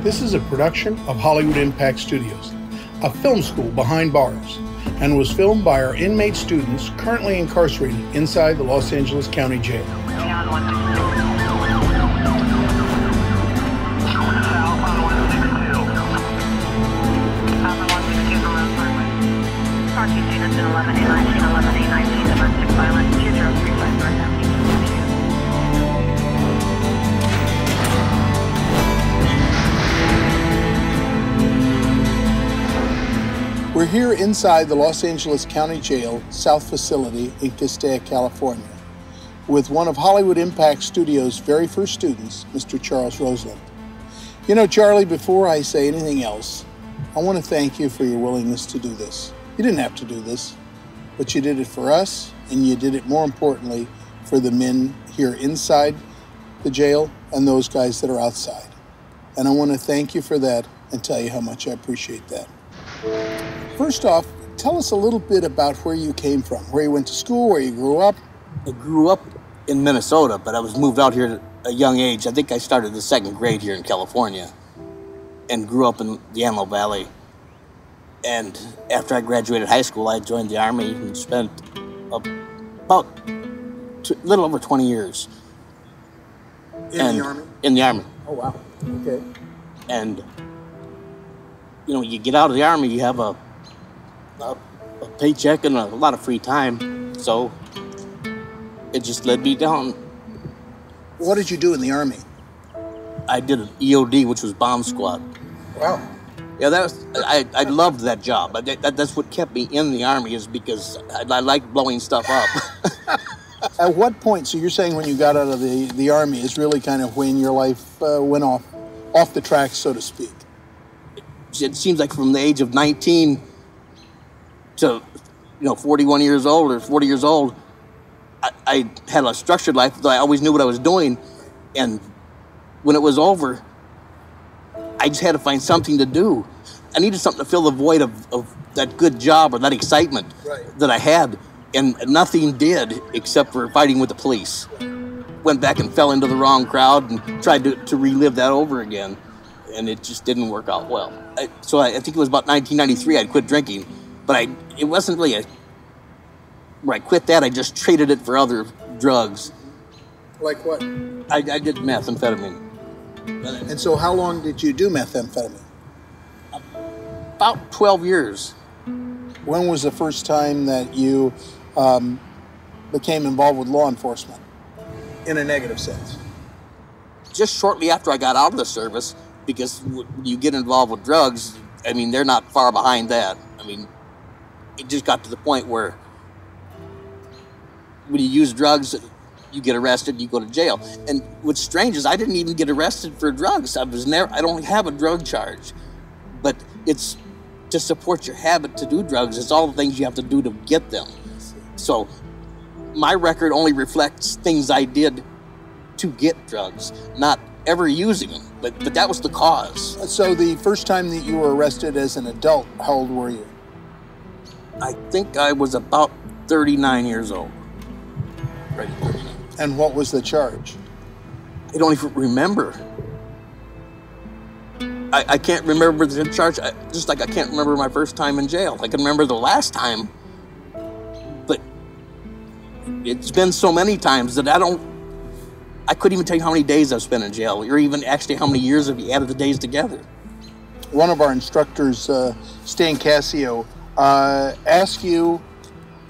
This is a production of Hollywood Impact Studios, a film school behind bars, and was filmed by our inmate students currently incarcerated inside the Los Angeles County Jail. We're here inside the Los Angeles County Jail South Facility in Castilla, California, with one of Hollywood Impact Studios' very first students, Mr. Charles Roseland. You know, Charlie, before I say anything else, I want to thank you for your willingness to do this. You didn't have to do this, but you did it for us, and you did it, more importantly, for the men here inside the jail and those guys that are outside. And I want to thank you for that and tell you how much I appreciate that. First off, tell us a little bit about where you came from, where you went to school, where you grew up. I grew up in Minnesota, but I was moved out here at a young age. I think I started the second grade here in California and grew up in the Antelope Valley. And after I graduated high school, I joined the Army and spent about a little over 20 years. In the Army? In the Army. Oh, wow. Okay. And, you know, you get out of the Army, you have a paycheck and a lot of free time, so it just led me down. What did you do in the Army? I did an EOD, which was bomb squad. Wow. Yeah, I loved that job. That's what kept me in the Army, is because I liked blowing stuff up. At what point, so you're saying when you got out of the Army is really kind of when your life went off the tracks, so to speak? It seems like from the age of 19 to 41 years old or 40 years old, I had a structured life, though I always knew what I was doing. And when it was over, I just had to find something to do. I needed something to fill the void of that good job or that excitement that I had. And nothing did except for fighting with the police. Went back and fell into the wrong crowd and tried to relive that over again. And it just didn't work out well. So I think it was about 1993 I'd quit drinking. But it wasn't really where I quit that, I just traded it for other drugs. Like what? I did methamphetamine. And so how long did you do methamphetamine? About 12 years. When was the first time that you became involved with law enforcement, in a negative sense? Just shortly after I got out of the service, because when you get involved with drugs, I mean, they're not far behind that. I mean, it just got to the point where when you use drugs, you get arrested, you go to jail. And what's strange is I didn't even get arrested for drugs. I don't have a drug charge, but it's to support your habit to do drugs. It's all the things you have to do to get them. So my record only reflects things I did to get drugs, not ever using them, but that was the cause. So the first time that you were arrested as an adult, how old were you? I think I was about 39 years old. Right, 39. And what was the charge? I don't even remember. I can't remember the charge, just like I can't remember my first time in jail. I can remember the last time, but it's been so many times that I couldn't even tell you how many days I've spent in jail, or even actually how many years if you added the days together. One of our instructors, Stan Cassio, asked you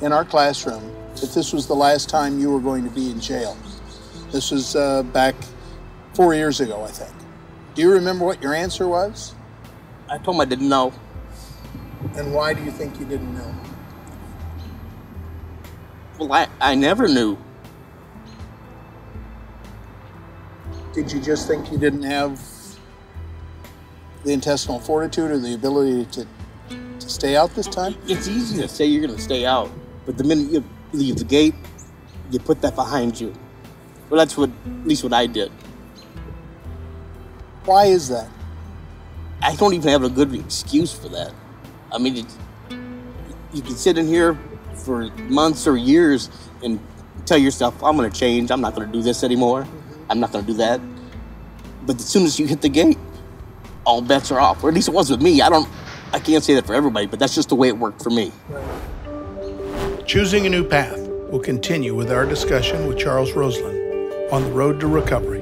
in our classroom if this was the last time you were going to be in jail. This was back 4 years ago, I think. Do you remember what your answer was? I told him I didn't know. And why do you think you didn't know? Well, I never knew. Did you just think you didn't have the intestinal fortitude or the ability to stay out this time? It's easy to say you're going to stay out, but the minute you leave the gate, you put that behind you. Well, that's at least what I did. Why is that? I don't even have a good excuse for that. I mean, you can sit in here for months or years and tell yourself, I'm going to change, I'm not going to do this anymore, I'm not going to do that. But as soon as you hit the gate, all bets are off. Or at least it was with me. I can't say that for everybody, but that's just the way it worked for me. Choosing a new path will continue with our discussion with Charles Roseland on the road to recovery.